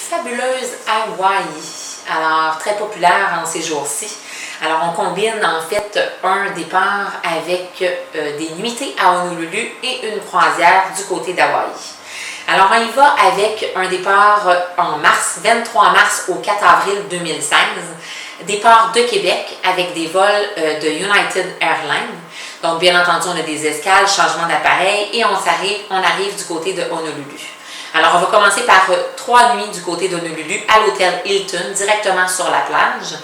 fabuleuse Hawaï. Alors, très populaire en ces jours-ci. Alors, on combine en fait un départ avec des nuitées à Honolulu et une croisière du côté d'Hawaï. Alors, on y va avec un départ en mars, 23 mars au 4 avril 2016. Départ de Québec avec des vols de United Airlines. Donc, bien entendu, on a des escales, changement d'appareil et on arrive du côté de Honolulu. Alors, on va commencer par 3 nuits du côté d'Honolulu à l'hôtel Hilton, directement sur la plage.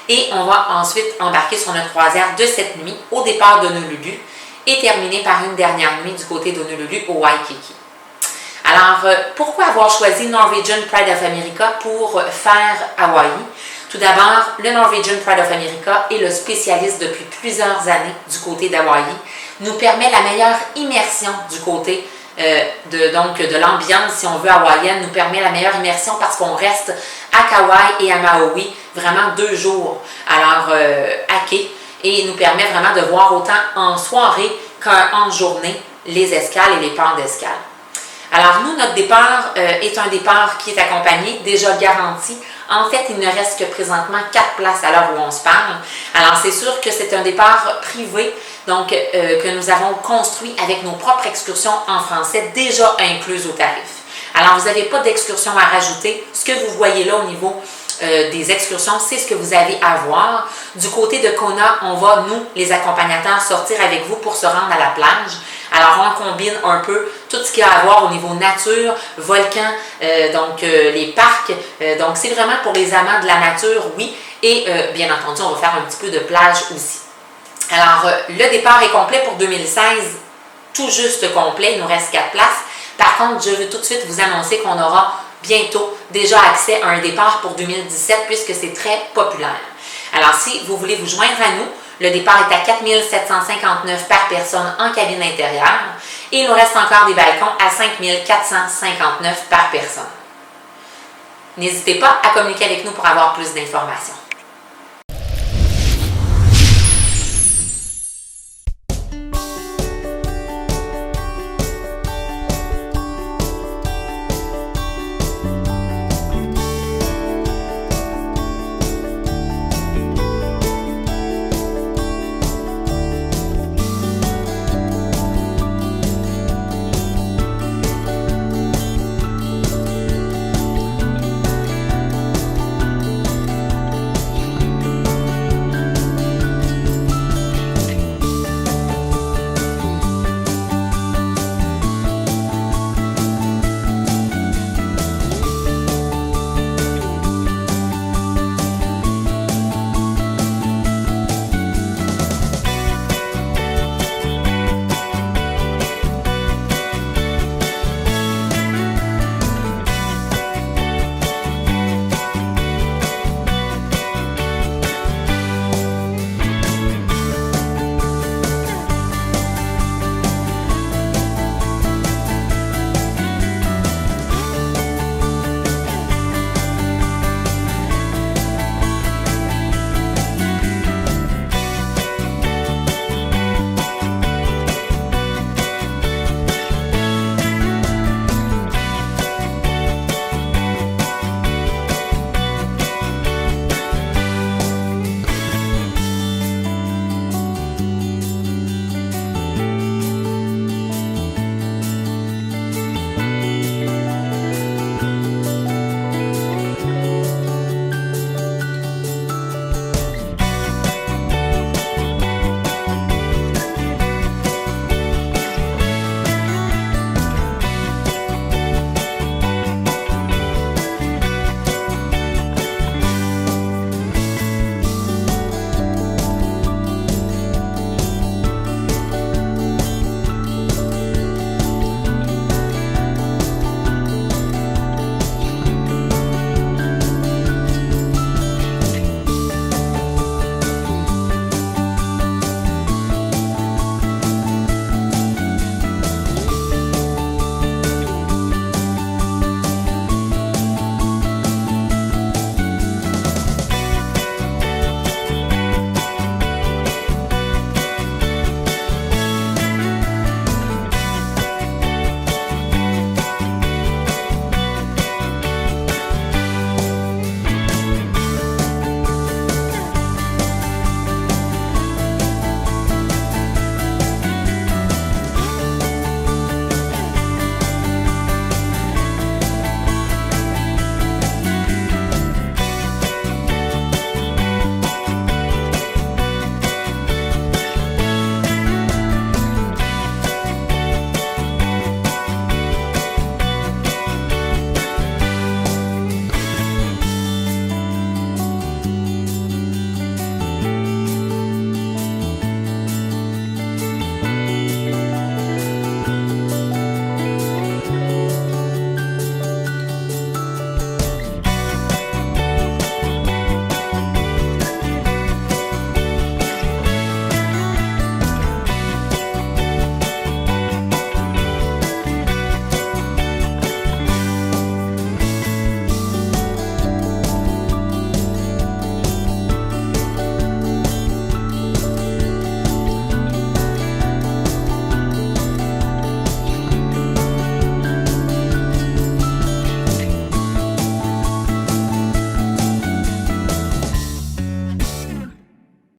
Et on va ensuite embarquer sur notre croisière de cette nuit au départ d'Honolulu et terminer par une dernière nuit du côté d'Honolulu au Waikiki. Alors, pourquoi avoir choisi Norwegian Pride of America pour faire Hawaï? Tout d'abord, le Norwegian Pride of America est le spécialiste depuis plusieurs années du côté d'Hawaï, nous permet la meilleure immersion du côté de l'ambiance, si on veut, hawaïenne, nous permet la meilleure immersion parce qu'on reste à Kauai et à Maui vraiment 2 jours, alors à quai, et nous permet vraiment de voir autant en soirée qu'en journée les escales et les ports d'escale. Alors nous, notre départ est un départ qui est accompagné, déjà garanti. En fait, il ne reste que présentement 4 places à l'heure où on se parle. Alors c'est sûr que c'est un départ privé, donc que nous avons construit avec nos propres excursions en français, déjà incluses au tarif. Alors vous n'avez pas d'excursion à rajouter. Ce que vous voyez là au niveau des excursions, c'est ce que vous avez à voir. Du côté de Kona, on va, nous, les accompagnateurs, sortir avec vous pour se rendre à la plage. Alors, on combine un peu tout ce qu'il y a à voir au niveau nature, volcan, les parcs. Donc, c'est vraiment pour les amants de la nature, oui. Et bien entendu, on va faire un petit peu de plage aussi. Alors, le départ est complet pour 2016, tout juste complet. Il nous reste 4 places. Par contre, je veux tout de suite vous annoncer qu'on aura bientôt déjà accès à un départ pour 2017 puisque c'est très populaire. Alors, si vous voulez vous joindre à nous, le départ est à 4 759 par personne en cabine intérieure et il nous reste encore des balcons à 5 459 par personne. N'hésitez pas à communiquer avec nous pour avoir plus d'informations.